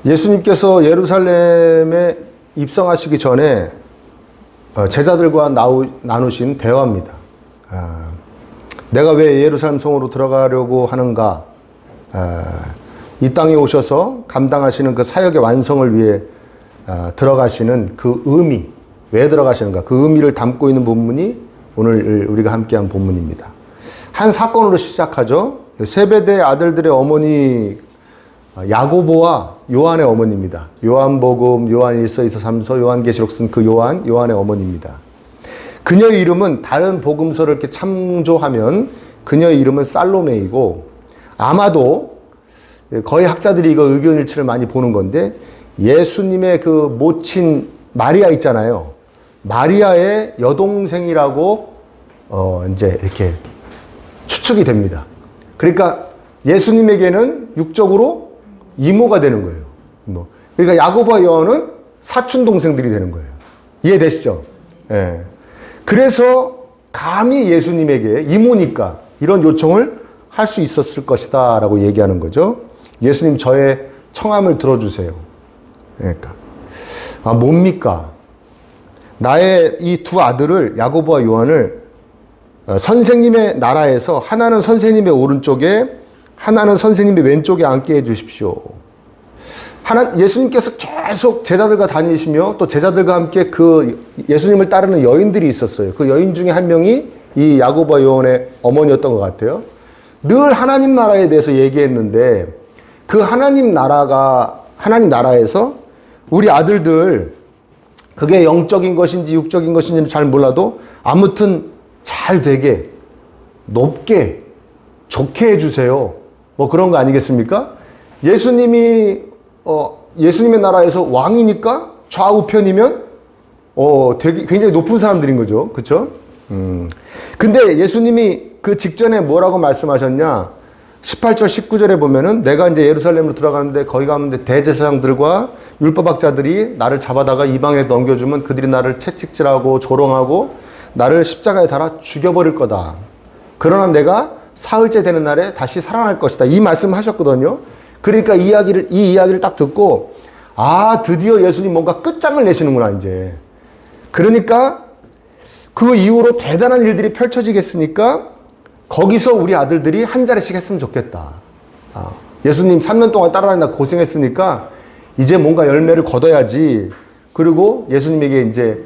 예수님께서 예루살렘에 입성하시기 전에 제자들과 나누신 대화입니다. 내가 왜 예루살렘 성으로 들어가려고 하는가? 이 땅에 오셔서 감당하시는 그 사역의 완성을 위해 들어가시는 그 의미, 왜 들어가시는가? 그 의미를 담고 있는 본문이 오늘 우리가 함께한 본문입니다. 한 사건으로 시작하죠. 세베대 아들들의 어머니 야고보와 요한의 어머니입니다. 요한복음, 요한일서, 이서, 삼서, 요한계시록 쓴 그 요한의 어머니입니다. 그녀의 이름은 다른 복음서를 이렇게 참조하면 그녀의 이름은 살로메이고, 아마도 거의 학자들이 이거 의견일치를 많이 보는 건데, 예수님의 그 모친 마리아 있잖아요. 마리아의 여동생이라고 이제 이렇게 추측이 됩니다. 그러니까 예수님에게는 육적으로 이모가 되는 거예요. 이모. 그러니까 야고보와 요한은 사촌 동생들이 되는 거예요. 이해되시죠? 예. 그래서 감히 예수님에게 이모니까 이런 요청을 할 수 있었을 것이다 라고 얘기하는 거죠. 예수님, 저의 청함을 들어주세요. 그러니까 뭡니까? 나의 이 두 아들을, 야고보와 요한을 선생님의 나라에서 하나는 선생님의 오른쪽에, 하나는 선생님의 왼쪽에 앉게 해주십시오. 예수님께서 계속 제자들과 다니시며 또 제자들과 함께 그 예수님을 따르는 여인들이 있었어요. 그 여인 중에 한 명이 이 야고보와 요한의 어머니였던 것 같아요. 늘 하나님 나라에 대해서 얘기했는데, 그 하나님 나라에서 우리 아들들, 그게 영적인 것인지 육적인 것인지는 잘 몰라도 아무튼 잘 되게, 높게, 좋게 해주세요. 뭐 그런 거 아니겠습니까? 예수님이 예수님의 나라에서 왕이니까 좌우편이면 되게 굉장히 높은 사람들인 거죠. 그렇죠? 근데 예수님이 그 직전에 뭐라고 말씀하셨냐? 18절 19절에 보면은 내가 이제 예루살렘으로 들어가는데 거기 가면 대제사장들과 율법학자들이 나를 잡아다가 이방에 넘겨주면 그들이 나를 채찍질하고 조롱하고 나를 십자가에 달아 죽여버릴 거다. 그러나 내가 사흘째 되는 날에 다시 살아날 것이다. 이 말씀을 하셨거든요. 그러니까 이 이야기를 딱 듣고, 드디어 예수님 뭔가 끝장을 내시는구나, 이제. 그러니까 그 이후로 대단한 일들이 펼쳐지겠으니까 거기서 우리 아들들이 한 자리씩 했으면 좋겠다. 예수님 3년 동안 따라다니다 고생했으니까 이제 뭔가 열매를 거둬야지. 그리고 예수님에게 이제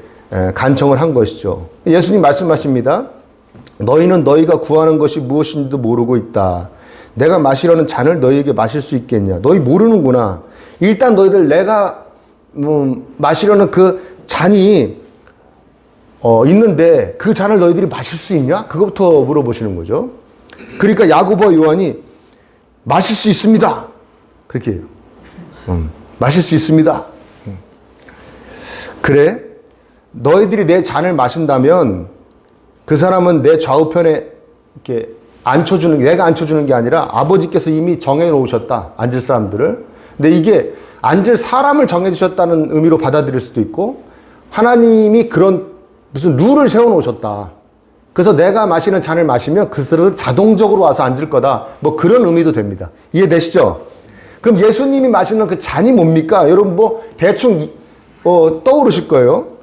간청을 한 것이죠. 예수님 말씀하십니다. 너희는 너희가 구하는 것이 무엇인지도 모르고 있다. 내가 마시려는 잔을 너희에게 마실 수 있겠냐. 너희 모르는구나. 일단 너희들 내가 마시려는 그 잔이 있는데 그 잔을 너희들이 마실 수 있냐? 그것부터 물어보시는 거죠. 그러니까 야고보와 요한이 마실 수 있습니다. 그렇게 해요. 마실 수 있습니다. 그래? 너희들이 내 잔을 마신다면 그 사람은 내 좌우편에 이렇게 내가 앉혀주는 게 아니라 아버지께서 이미 정해놓으셨다. 앉을 사람들을. 근데 이게 앉을 사람을 정해주셨다는 의미로 받아들일 수도 있고, 하나님이 그런 무슨 룰을 세워놓으셨다. 그래서 내가 마시는 잔을 마시면 그들은 자동적으로 와서 앉을 거다. 뭐 그런 의미도 됩니다. 이해되시죠? 그럼 예수님이 마시는 그 잔이 뭡니까? 여러분 뭐 대충 떠오르실 거예요.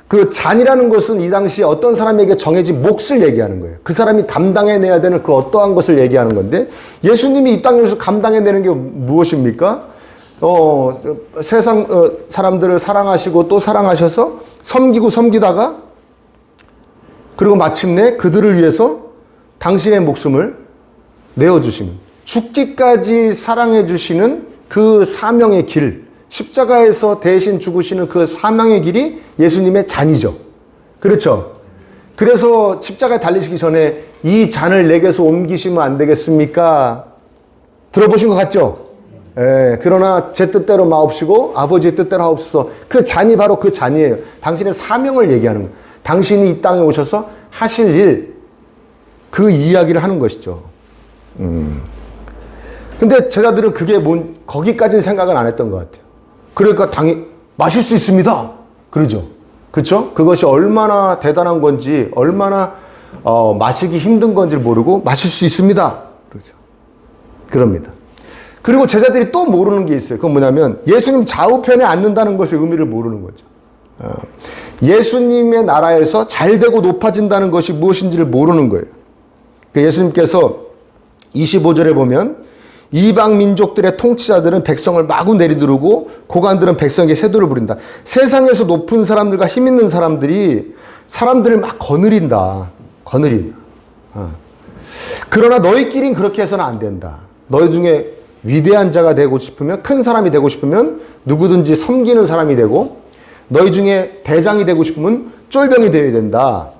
그 잔이라는 것은 이 당시에 어떤 사람에게 정해진 몫을 얘기하는 거예요. 그 사람이 감당해내야 되는 그 어떠한 것을 얘기하는 건데, 예수님이 이 땅에서 감당해내는 게 무엇입니까? 세상 사람들을 사랑하시고 또 사랑하셔서 섬기다가 그리고 마침내 그들을 위해서 당신의 목숨을 내어주시는, 죽기까지 사랑해 주시는 그 사명의 길, 십자가에서 대신 죽으시는 그 사명의 길이 예수님의 잔이죠. 그렇죠? 그래서 십자가에 달리시기 전에 이 잔을 내게서 옮기시면 안 되겠습니까? 들어보신 것 같죠? 그러나 제 뜻대로 마옵시고 아버지의 뜻대로 하옵소서. 그 잔이 바로 그 잔이에요. 당신의 사명을 얘기하는 거예요. 당신이 이 땅에 오셔서 하실 일, 그 이야기를 하는 것이죠. 근데 제자들은 그게 거기까지는 생각은 안 했던 것 같아요. 그러니까 마실 수 있습니다. 그러죠. 그렇죠? 그것이 얼마나 대단한 건지, 얼마나 마시기 힘든 건지를 모르고 마실 수 있습니다. 그렇죠. 그럽니다. 그리고 제자들이 또 모르는 게 있어요. 그건 뭐냐면 예수님 좌우편에 앉는다는 것의 의미를 모르는 거죠. 예수님의 나라에서 잘되고 높아진다는 것이 무엇인지를 모르는 거예요. 예수님께서 25절에 보면 이방 민족들의 통치자들은 백성을 마구 내리두르고 고관들은 백성에게 세도를 부린다. 세상에서 높은 사람들과 힘 있는 사람들이 사람들을 막 거느린다. 그러나 너희끼리는 그렇게 해서는 안 된다. 너희 중에 위대한 자가 되고 싶으면, 큰 사람이 되고 싶으면 누구든지 섬기는 사람이 되고, 너희 중에 대장이 되고 싶으면 쫄병이 되어야 된다.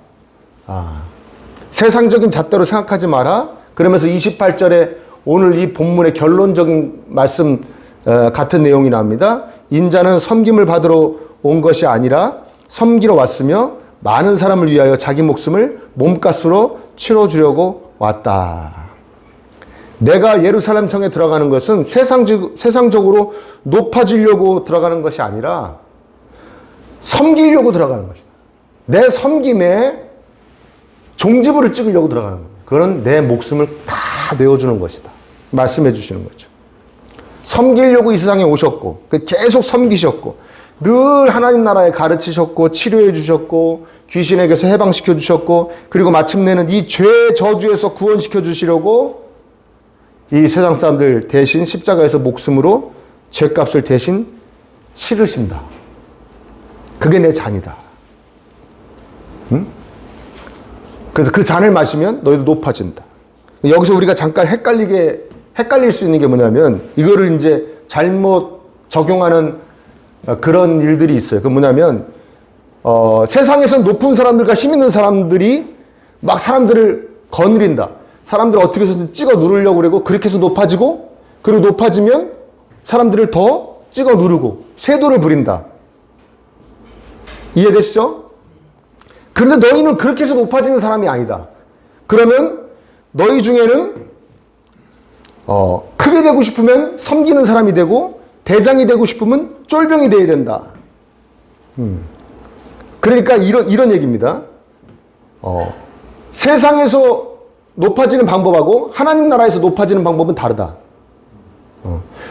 세상적인 잣대로 생각하지 마라. 그러면서 28절에 오늘 이 본문의 결론적인 말씀 같은 내용이 나옵니다. 인자는 섬김을 받으러 온 것이 아니라 섬기러 왔으며 많은 사람을 위하여 자기 목숨을 몸값으로 치러주려고 왔다. 내가 예루살렘 성에 들어가는 것은 세상적으로 높아지려고 들어가는 것이 아니라 섬기려고 들어가는 것이다. 내 섬김에 종지부를 찍으려고 들어가는 거예요. 그건 내 목숨을 다 내어주는 것이다. 말씀해 주시는 거죠. 섬기려고 이 세상에 오셨고 계속 섬기셨고 늘 하나님 나라에 가르치셨고 치료해 주셨고 귀신에게서 해방시켜 주셨고 그리고 마침내는 이 죄 저주에서 구원시켜 주시려고 이 세상 사람들 대신 십자가에서 목숨으로 죄값을 대신 치르신다. 그게 내 잔이다. 응? 그래서 그 잔을 마시면 너희도 높아진다. 여기서 우리가 잠깐 헷갈릴 수 있는 게 뭐냐면 이거를 이제 잘못 적용하는 그런 일들이 있어요. 그 뭐냐면 세상에서 높은 사람들과 힘 있는 사람들이 막 사람들을 거느린다. 사람들을 어떻게 해서든 찍어 누르려고 그러고 그렇게 해서 높아지고 그리고 높아지면 사람들을 더 찍어 누르고 세도를 부린다. 이해되시죠? 그런데 너희는 그렇게 해서 높아지는 사람이 아니다. 그러면 너희 중에는 크게 되고 싶으면 섬기는 사람이 되고 대장이 되고 싶으면 쫄병이 되어야 된다. 그러니까 이런 얘기입니다. 세상에서 높아지는 방법하고 하나님 나라에서 높아지는 방법은 다르다.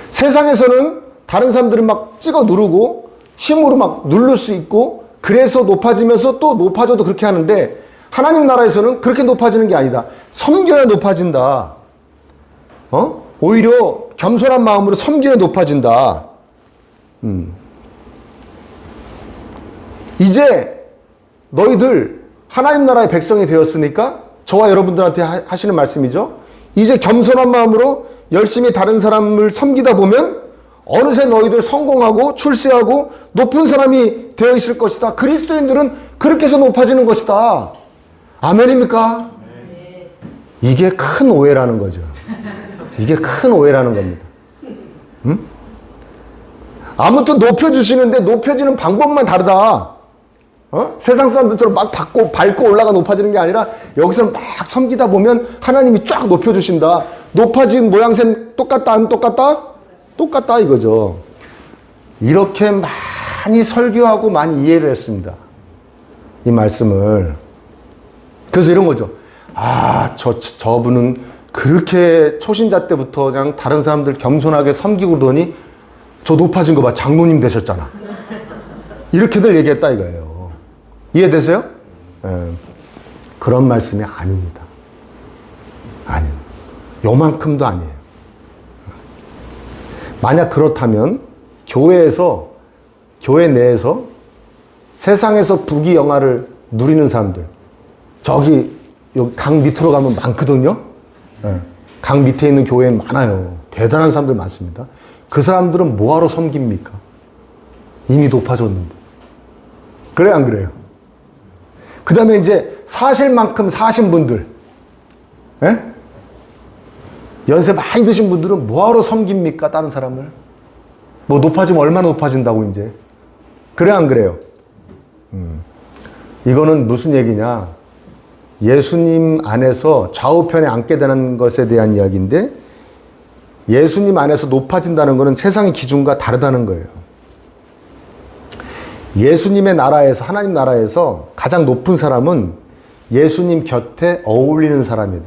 세상에서는 다른 사람들을 막 찍어 누르고 힘으로 막 누를 수 있고 그래서 높아지면서 또 높아져도 그렇게 하는데 하나님 나라에서는 그렇게 높아지는 게 아니다. 섬겨야 높아진다. 오히려 겸손한 마음으로 섬겨야 높아진다. 이제 너희들 하나님 나라의 백성이 되었으니까 저와 여러분들한테 하시는 말씀이죠. 이제 겸손한 마음으로 열심히 다른 사람을 섬기다 보면 어느새 너희들 성공하고 출세하고 높은 사람이 되어 있을 것이다. 그리스도인들은 그렇게 해서 높아지는 것이다. 아멘입니까? 네. 이게 큰 오해라는 거죠. 이게 큰 오해라는 겁니다. 아무튼 높여주시는데 높여지는 방법만 다르다. 세상 사람들처럼 막 밟고 올라가 높아지는 게 아니라 여기서 막 섬기다 보면 하나님이 쫙 높여주신다. 높아진 모양새 똑같다 안 똑같다? 똑같다 이거죠. 이렇게 많이 설교하고 많이 이해를 했습니다. 이 말씀을. 그래서 이런 거죠. 저분은 그렇게 초신자 때부터 그냥 다른 사람들 겸손하게 섬기고 그러더니 저 높아진 거 봐. 장로님 되셨잖아. 이렇게들 얘기했다 이거예요. 이해되세요? 그런 말씀이 아닙니다. 아닙니다. 요만큼도 아니에요. 만약 그렇다면 교회 내에서 세상에서 부귀영화를 누리는 사람들 저기 여기 강 밑으로 가면 많거든요. 강 밑에 있는 교회는 많아요. 대단한 사람들 많습니다. 그 사람들은 뭐하러 섬깁니까? 이미 높아졌는데. 그래 안 그래요? 그 다음에 이제 사실 만큼 사신 분들, 연세 많이 드신 분들은 뭐하러 섬깁니까? 다른 사람을? 뭐 높아지면 얼마나 높아진다고 이제. 그래 안 그래요? 이거는 무슨 얘기냐? 예수님 안에서 좌우편에 앉게 되는 것에 대한 이야기인데 예수님 안에서 높아진다는 것은 세상의 기준과 다르다는 거예요. 예수님의 나라에서, 하나님 나라에서 가장 높은 사람은 예수님 곁에 어울리는 사람이에요.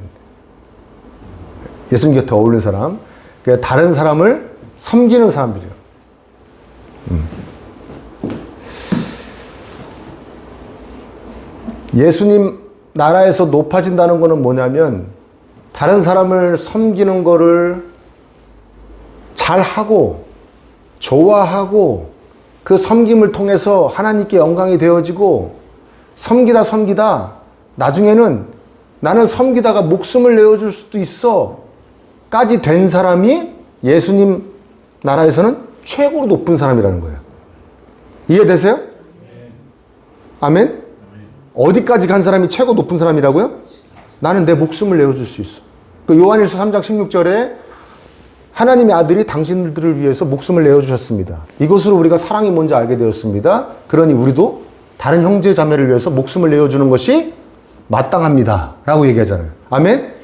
예수님 곁에 어울리는 사람. 다른 사람을 섬기는 사람들이에요. 예수님 나라에서 높아진다는 것은 뭐냐면 다른 사람을 섬기는 거를 잘하고 좋아하고 그 섬김을 통해서 하나님께 영광이 되어지고 섬기다 나중에는 나는 섬기다가 목숨을 내어줄 수도 있어 까지 된 사람이 예수님 나라에서는 최고로 높은 사람이라는 거예요. 이해되세요? 아멘? 어디까지 간 사람이 최고 높은 사람이라고요? 나는 내 목숨을 내어줄 수 있어. 그 요한일서 3장 16절에 하나님의 아들이 당신들을 위해서 목숨을 내어주셨습니다. 이것으로 우리가 사랑이 뭔지 알게 되었습니다. 그러니 우리도 다른 형제 자매를 위해서 목숨을 내어주는 것이 마땅합니다. 라고 얘기하잖아요. 아멘?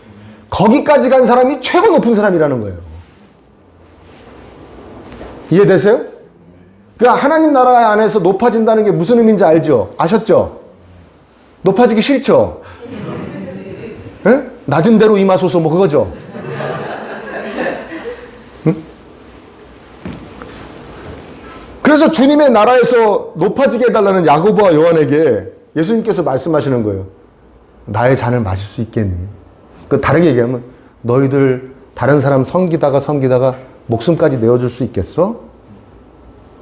거기까지 간 사람이 최고 높은 사람이라는 거예요. 이해되세요? 그러니까 하나님 나라 안에서 높아진다는 게 무슨 의미인지 알죠? 아셨죠? 높아지기 싫죠? 에? 낮은 대로 임하소서 뭐 그거죠? 응? 그래서 주님의 나라에서 높아지게 해달라는 야고보와 요한에게 예수님께서 말씀하시는 거예요. 나의 잔을 마실 수 있겠니? 그 다르게 얘기하면 너희들 다른 사람 섬기다가 목숨까지 내어줄 수 있겠어?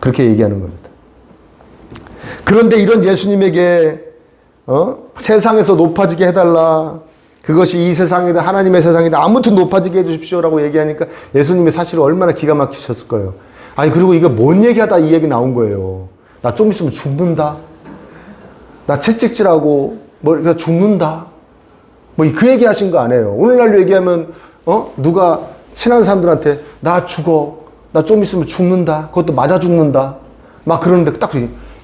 그렇게 얘기하는 겁니다. 그런데 이런 예수님에게 세상에서 높아지게 해달라. 그것이 이 세상이다 하나님의 세상이다 아무튼 높아지게 해주십시오라고 얘기하니까 예수님이 사실 얼마나 기가 막히셨을 거예요. 아니 그리고 이거 뭔 얘기하다 이 얘기 나온 거예요. 나 좀 있으면 죽는다. 나 채찍질하고 뭐 죽는다. 뭐 그 얘기 하신 거 아니에요. 오늘날로 얘기하면 누가 친한 사람들한테 나 죽어. 나 좀 있으면 죽는다. 그것도 맞아 죽는다. 막 그러는데 딱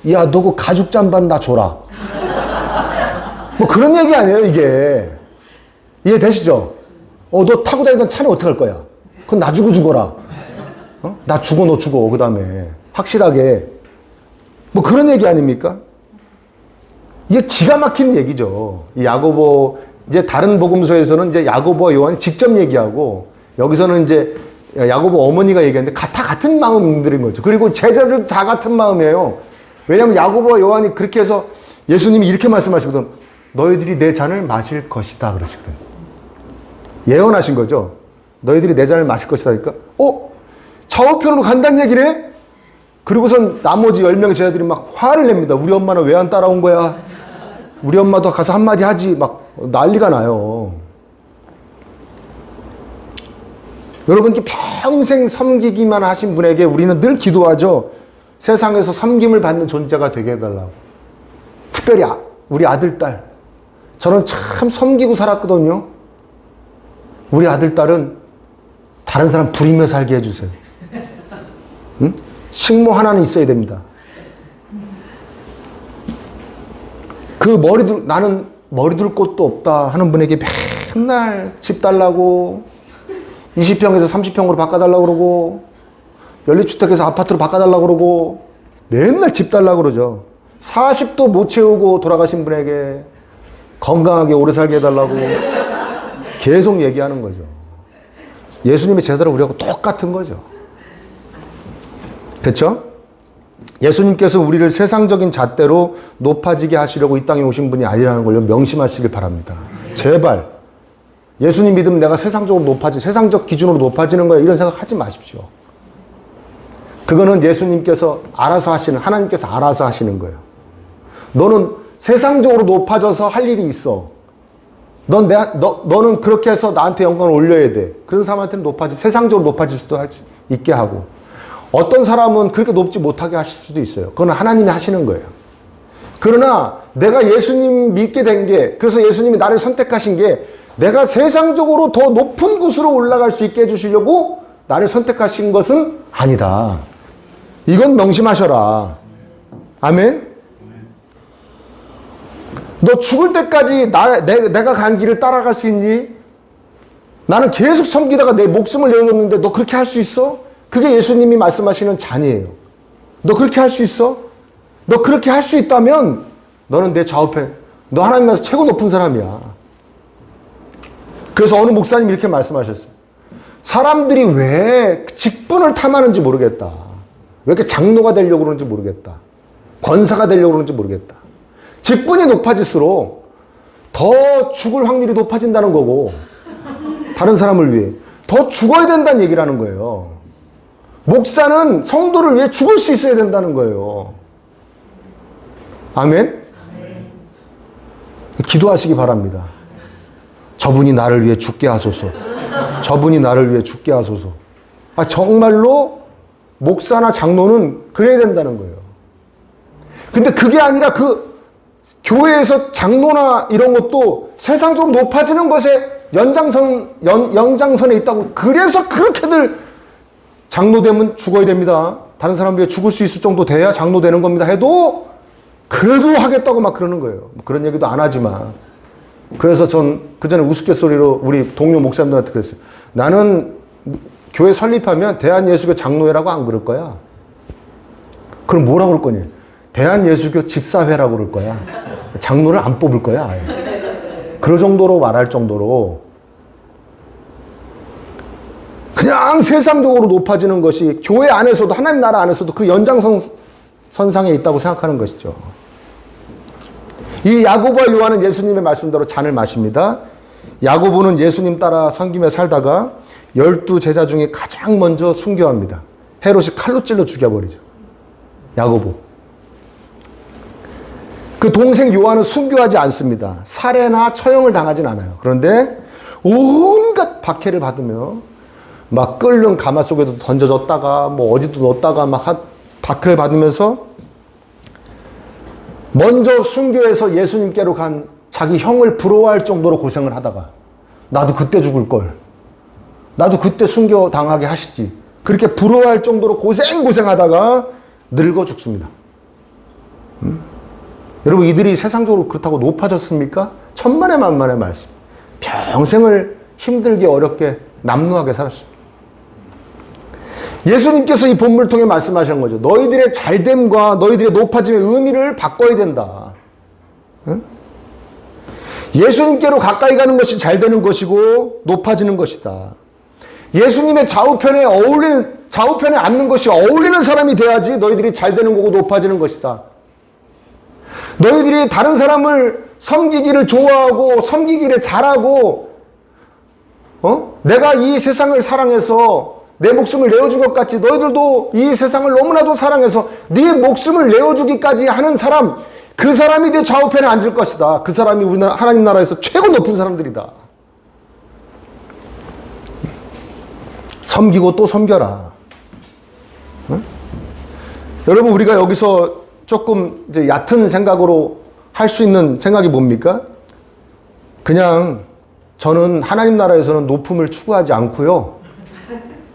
야 너 그 가죽 잠반 나 줘라. 뭐 그런 얘기 아니에요 이게. 이해되시죠? 너 타고 다니던 차는 어떡할 거야? 그건 나 주고 죽어라. 나 죽어 너 죽어 그 다음에 확실하게 뭐 그런 얘기 아닙니까? 이게 기가 막힌 얘기죠. 이 야고보 이제 다른 복음서에서는 이제 야고보와 요한이 직접 얘기하고 여기서는 이제 야고보 어머니가 얘기하는데 다 같은 마음들인 거죠. 그리고 제자들 다 같은 마음이에요. 왜냐하면 야고보와 요한이 그렇게 해서 예수님이 이렇게 말씀하시거든. 너희들이 내 잔을 마실 것이다 그러시거든. 예언하신 거죠. 너희들이 내 잔을 마실 것이다 그러니까 좌우편으로 간다는 얘기네? 그리고선 나머지 10명의 제자들이 막 화를 냅니다. 우리 엄마는 왜 안 따라온 거야? 우리 엄마도 가서 한마디 하지. 막 난리가 나요. 여러분 평생 섬기기만 하신 분에게 우리는 늘 기도하죠. 세상에서 섬김을 받는 존재가 되게 해달라고. 특별히 우리 아들, 딸. 저는 참 섬기고 살았거든요. 우리 아들, 딸은 다른 사람 부리며 살게 해주세요. 응? 식모 하나는 있어야 됩니다. 나는 머리 둘 곳도 없다 하는 분에게 맨날 집 달라고 20평에서 30평으로 바꿔달라고 그러고 연립주택에서 아파트로 바꿔달라고 그러고 맨날 집 달라고 그러죠. 40도 못 채우고 돌아가신 분에게 건강하게 오래 살게 해달라고 계속 얘기하는 거죠. 예수님의 제자들은 우리하고 똑같은 거죠. 그렇죠? 예수님께서 우리를 세상적인 잣대로 높아지게 하시려고 이 땅에 오신 분이 아니라는 걸 명심하시길 바랍니다. 제발 예수님 믿으면 내가 세상적 기준으로 높아지는 거야 이런 생각 하지 마십시오. 그거는 예수님께서 알아서 하나님께서 알아서 하시는 거예요. 너는 세상적으로 높아져서 할 일이 있어. 너는 그렇게 해서 나한테 영광을 올려야 돼. 그런 사람한테는 세상적으로 높아질 수도 있게 하고. 어떤 사람은 그렇게 높지 못하게 하실 수도 있어요. 그건 하나님이 하시는 거예요. 그러나 내가 예수님 믿게 된 게, 그래서 예수님이 나를 선택하신 게 내가 세상적으로 더 높은 곳으로 올라갈 수 있게 해주시려고 나를 선택하신 것은 아니다. 이건 명심하셔라. 아멘? 너 죽을 때까지 내가 간 길을 따라갈 수 있니? 나는 계속 섬기다가 내 목숨을 내어줬는데 너 그렇게 할 수 있어? 그게 예수님이 말씀하시는 잔이에요. 너 그렇게 할 수 있어? 너 그렇게 할 수 있다면 너는 내 좌우편, 너 하나님 나라에서 최고 높은 사람이야. 그래서 어느 목사님이 이렇게 말씀하셨어요. 사람들이 왜 직분을 탐하는지 모르겠다. 왜 이렇게 장로가 되려고 그러는지 모르겠다. 권사가 되려고 그러는지 모르겠다. 직분이 높아질수록 더 죽을 확률이 높아진다는 거고, 다른 사람을 위해 더 죽어야 된다는 얘기를 하는 거예요. 목사는 성도를 위해 죽을 수 있어야 된다는 거예요. 아멘? 기도하시기 바랍니다. 저분이 나를 위해 죽게 하소서. 저분이 나를 위해 죽게 하소서. 정말로 목사나 장로는 그래야 된다는 거예요. 근데 그게 아니라 그 교회에서 장로나 이런 것도 세상적으로 높아지는 것에 연장선에 있다고, 그래서 그렇게들 장로 되면 죽어야 됩니다. 다른 사람 위해 죽을 수 있을 정도 돼야 장로 되는 겁니다. 해도 그래도 하겠다고 막 그러는 거예요. 그런 얘기도 안 하지만. 그래서 전 그전에 우스갯소리로 우리 동료 목사님들한테 그랬어요. 나는 교회 설립하면 대한예수교 장로회라고 안 그럴 거야. 그럼 뭐라고 그럴 거니? 대한예수교 집사회라고 그럴 거야. 장로를 안 뽑을 거야, 아예. 그 정도로 말할 정도로 그냥 세상적으로 높아지는 것이 교회 안에서도, 하나님 나라 안에서도 그 연장선상에 있다고 생각하는 것이죠. 이 야고보와 요한은 예수님의 말씀대로 잔을 마십니다. 야고보는 예수님 따라 섬기며 살다가 12 제자 중에 가장 먼저 순교합니다. 헤롯이 칼로 찔러 죽여버리죠. 야고보. 그 동생 요한은 순교하지 않습니다. 살해나 처형을 당하진 않아요. 그런데 온갖 박해를 받으며 막 끓는 가마 속에도 던져졌다가 뭐 어디도 넣었다가 막 박해를 받으면서 먼저 순교해서 예수님께로 간 자기 형을 부러워할 정도로 고생을 하다가, 나도 그때 죽을 걸, 나도 그때 순교 당하게 하시지, 그렇게 부러워할 정도로 고생하다가 늙어 죽습니다. 여러분, 이들이 세상적으로 그렇다고 높아졌습니까? 천만의 만만의 말씀. 평생을 힘들게 어렵게 남루하게 살았습니다. 예수님께서 이 본문을 통해 말씀하신 거죠. 너희들의 잘됨과 너희들의 높아짐의 의미를 바꿔야 된다. 응? 예수님께로 가까이 가는 것이 잘 되는 것이고 높아지는 것이다. 예수님의 좌우편에 앉는 것이 어울리는 사람이 돼야지 너희들이 잘 되는 거고 높아지는 것이다. 너희들이 다른 사람을 섬기기를 좋아하고 섬기기를 잘하고, 내가 이 세상을 사랑해서 내 목숨을 내어준 것 같이 너희들도 이 세상을 너무나도 사랑해서 네 목숨을 내어주기까지 하는 사람, 그 사람이 네 좌우편에 앉을 것이다. 그 사람이 우리나라 하나님 나라에서 최고 높은 사람들이다. 섬기고 또 섬겨라. 응? 여러분, 우리가 여기서 조금 이제 얕은 생각으로 할 수 있는 생각이 뭡니까? 그냥 저는 하나님 나라에서는 높음을 추구하지 않고요.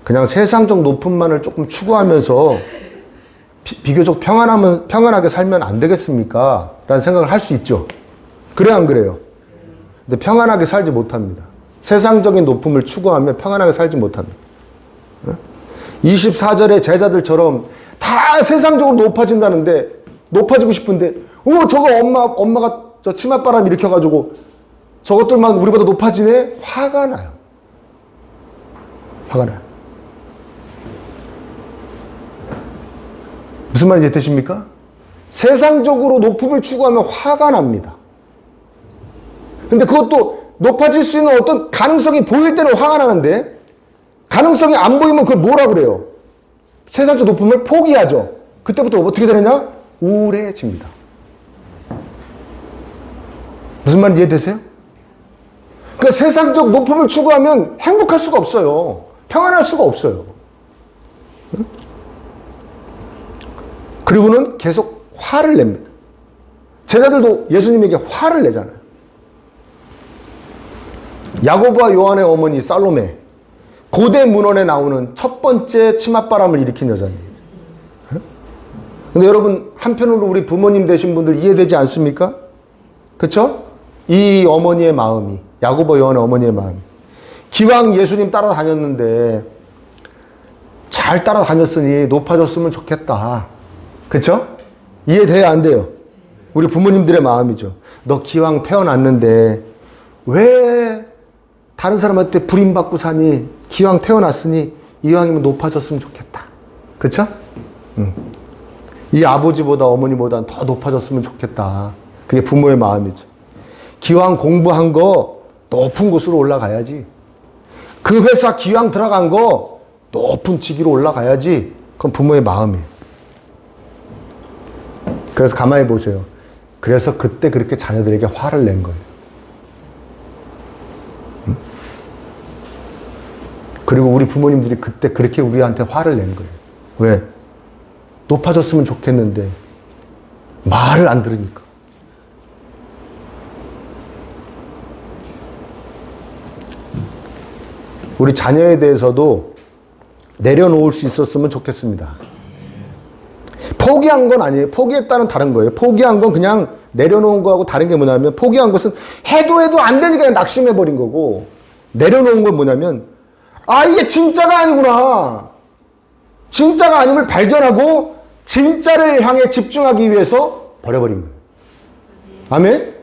그냥 세상적 높음만을 조금 추구하면서 비교적 평안하게 살면 안 되겠습니까? 라는 생각을 할 수 있죠. 그래요, 안 그래요? 근데 평안하게 살지 못합니다. 세상적인 높음을 추구하면 평안하게 살지 못합니다. 24절의 제자들처럼 다 세상적으로 높아지고 싶은데, 저거 엄마가 저 치맛바람 일으켜가지고 저것들만 우리보다 높아지네? 화가 나요. 화가 나요. 무슨 말인지 되십니까? 세상적으로 높음을 추구하면 화가 납니다. 근데 그것도 높아질 수 있는 어떤 가능성이 보일 때는 화가 나는데, 가능성이 안 보이면 그걸 뭐라 그래요? 세상적 높음을 포기하죠. 그때부터 어떻게 되느냐? 우울해집니다. 무슨 말인지 이해되세요? 그러니까 세상적 높음을 추구하면 행복할 수가 없어요. 평안할 수가 없어요. 그리고는 계속 화를 냅니다. 제자들도 예수님에게 화를 내잖아요. 야고보와 요한의 어머니 살로메, 고대 문헌에 나오는 첫 번째 치맛바람을 일으킨 여자입니다. 근데 여러분, 한편으로 우리 부모님 되신 분들 이해되지 않습니까? 그쵸? 이 어머니의 마음이, 야고보 요한의 어머니의 마음이, 기왕 예수님 따라다녔는데 잘 따라다녔으니 높아졌으면 좋겠다. 그쵸? 이해돼야 안 돼요? 우리 부모님들의 마음이죠. 너 기왕 태어났는데 왜 다른 사람한테 부림받고 사니 기왕 태어났으니 이왕이면 높아졌으면 좋겠다. 그쵸? 이 아버지보다 어머니보다 더 높아졌으면 좋겠다. 그게 부모의 마음이죠. 기왕 공부한 거 높은 곳으로 올라가야지. 그 회사 기왕 들어간 거 높은 직위로 올라가야지. 그건 부모의 마음이에요. 그래서 가만히 보세요. 그래서 그때 그렇게 자녀들에게 화를 낸 거예요. 그리고 우리 부모님들이 그때 그렇게 우리한테 화를 낸 거예요. 왜? 높아졌으면 좋겠는데 말을 안 들으니까. 우리 자녀에 대해서도 내려놓을 수 있었으면 좋겠습니다. 포기한 건 아니에요. 포기했다는 다른 거예요. 포기한 건 그냥 내려놓은 거하고 다른 게 뭐냐면, 포기한 것은 해도 안 되니까 낙심해버린 거고, 내려놓은 건 뭐냐면, 아, 이게 진짜가 아니구나. 진짜가 아님을 발견하고 진짜를 향해 집중하기 위해서 버려버린 거예요. 아멘?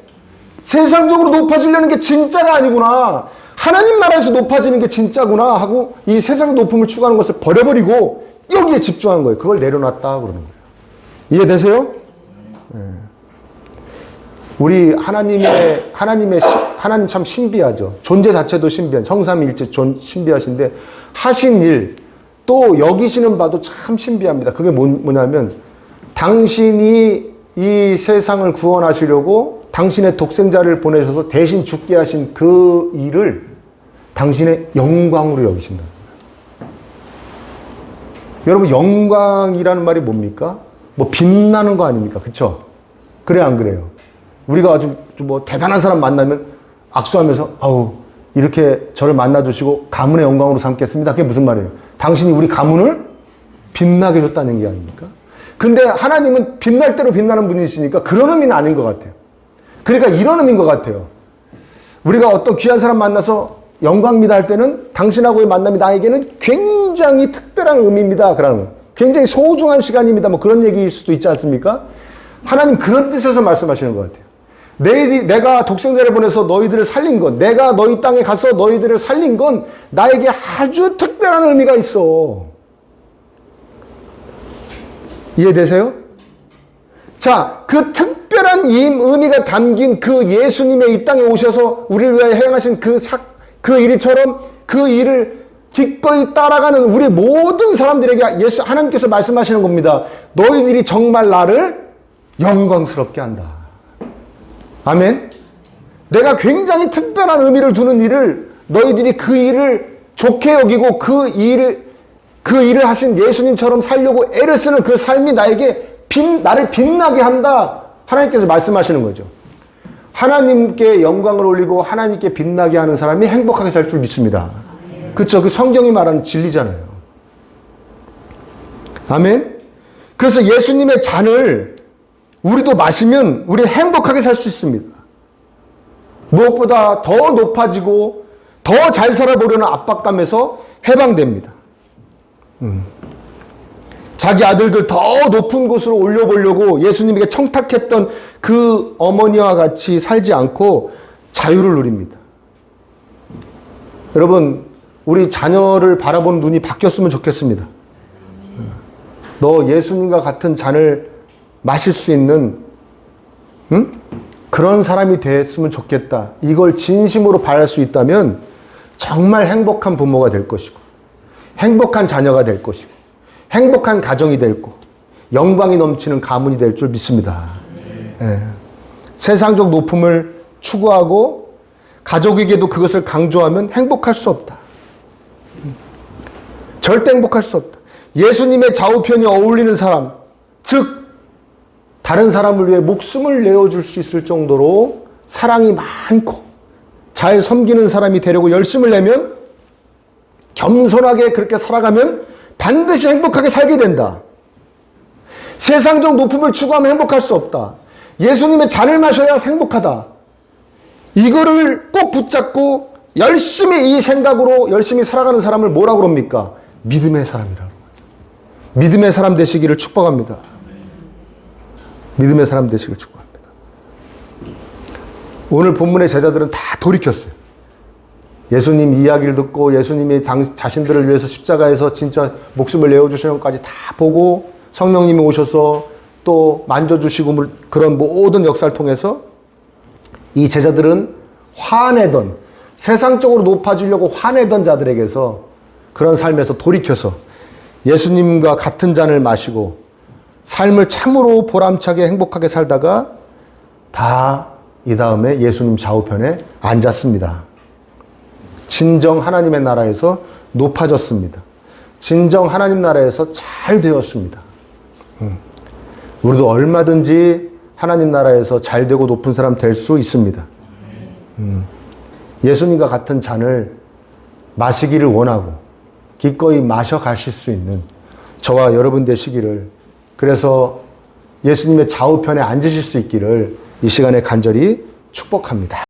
세상적으로 높아지려는 게 진짜가 아니구나. 하나님 나라에서 높아지는 게 진짜구나 하고 이 세상 높음을 추구하는 것을 버려버리고 여기에 집중한 거예요. 그걸 내려놨다 그러는 거예요. 이해되세요? 네. 우리 하나님 참 신비하죠. 존재 자체도 신비한, 성삼위일체 신비하신데 하신 일, 또 여기시는 바도 참 신비합니다. 그게 뭐냐면, 당신이 이 세상을 구원하시려고 당신의 독생자를 보내셔서 대신 죽게 하신 그 일을 당신의 영광으로 여기신다. 여러분, 영광이라는 말이 뭡니까? 뭐 빛나는 거 아닙니까? 그쵸? 그래, 안 그래요? 우리가 아주 뭐 대단한 사람 만나면 악수하면서, 아우, 이렇게 저를 만나주시고 가문의 영광으로 삼겠습니다. 그게 무슨 말이에요? 당신이 우리 가문을 빛나게 줬다는 게 아닙니까? 근데 하나님은 빛날 대로 빛나는 분이시니까 그런 의미는 아닌 것 같아요. 그러니까 이런 의미인 것 같아요. 우리가 어떤 귀한 사람 만나서 영광입니다 할 때는 당신하고의 만남이 나에게는 굉장히 특별한 의미입니다. 그러면 굉장히 소중한 시간입니다. 뭐 그런 얘기일 수도 있지 않습니까? 하나님 그런 뜻에서 말씀하시는 것 같아요. 내가 독생자를 보내서 너희들을 살린 것, 내가 너희 땅에 가서 너희들을 살린 건 나에게 아주 특별한 의미가 있어. 이해되세요? 자, 그 특별한 의미가 담긴 그 예수님의 이 땅에 오셔서 우리를 위하여 행하신 그 일처럼 그 일을 기꺼이 따라가는 우리 모든 사람들에게 하나님께서 말씀하시는 겁니다. 너희들이 정말 나를 영광스럽게 한다. 아멘? 내가 굉장히 특별한 의미를 두는 일을 너희들이 그 일을 좋게 여기고 그 일을 하신 예수님처럼 살려고 애를 쓰는 그 삶이 나를 빛나게 한다. 하나님께서 말씀하시는 거죠. 하나님께 영광을 올리고 하나님께 빛나게 하는 사람이 행복하게 살 줄 믿습니다. 그렇죠? 그 성경이 말하는 진리잖아요. 아멘? 그래서 예수님의 잔을 우리도 마시면 우리 행복하게 살 수 있습니다. 무엇보다 더 높아지고 더 잘 살아보려는 압박감에서 해방됩니다. 자기 아들들 더 높은 곳으로 올려보려고 예수님에게 청탁했던 그 어머니와 같이 살지 않고 자유를 누립니다. 여러분, 우리 자녀를 바라보는 눈이 바뀌었으면 좋겠습니다. 너 예수님과 같은 잔을 마실 수 있는 그런 사람이 됐으면 좋겠다. 이걸 진심으로 바랄 수 있다면 정말 행복한 부모가 될 것이고 행복한 자녀가 될 것이고 행복한 가정이 될 거, 영광이 넘치는 가문이 될 줄 믿습니다. 예. 세상적 높음을 추구하고 가족에게도 그것을 강조하면 행복할 수 없다. 절대 행복할 수 없다. 예수님의 좌우편이 어울리는 사람, 즉 다른 사람을 위해 목숨을 내어줄 수 있을 정도로 사랑이 많고 잘 섬기는 사람이 되려고 열심을 내면, 겸손하게 그렇게 살아가면 반드시 행복하게 살게 된다. 세상적 높음을 추구하면 행복할 수 없다. 예수님의 잔을 마셔야 행복하다. 이거를 꼭 붙잡고 열심히 이 생각으로 열심히 살아가는 사람을 뭐라고 그럽니까? 믿음의 사람이라고. 믿음의 사람 되시기를 축복합니다. 믿음의 사람 되시기를 축복합니다. 오늘 본문의 제자들은 다 돌이켰어요. 예수님 이야기를 듣고 예수님이 자신들을 위해서 십자가에서 진짜 목숨을 내어주시는 것까지 다 보고 성령님이 오셔서 또 만져주시고 그런 모든 역사를 통해서 이 제자들은 화내던, 세상적으로 높아지려고 화내던 자들에게서 그런 삶에서 돌이켜서 예수님과 같은 잔을 마시고 삶을 참으로 보람차게 행복하게 살다가 다 이 다음에 예수님 좌우편에 앉았습니다. 진정 하나님의 나라에서 높아졌습니다. 진정 하나님 나라에서 잘 되었습니다. 우리도 얼마든지 하나님 나라에서 잘 되고 높은 사람 될 수 있습니다. 예수님과 같은 잔을 마시기를 원하고 기꺼이 마셔가실 수 있는 저와 여러분 되시기를, 그래서 예수님의 좌우편에 앉으실 수 있기를 이 시간에 간절히 축복합니다.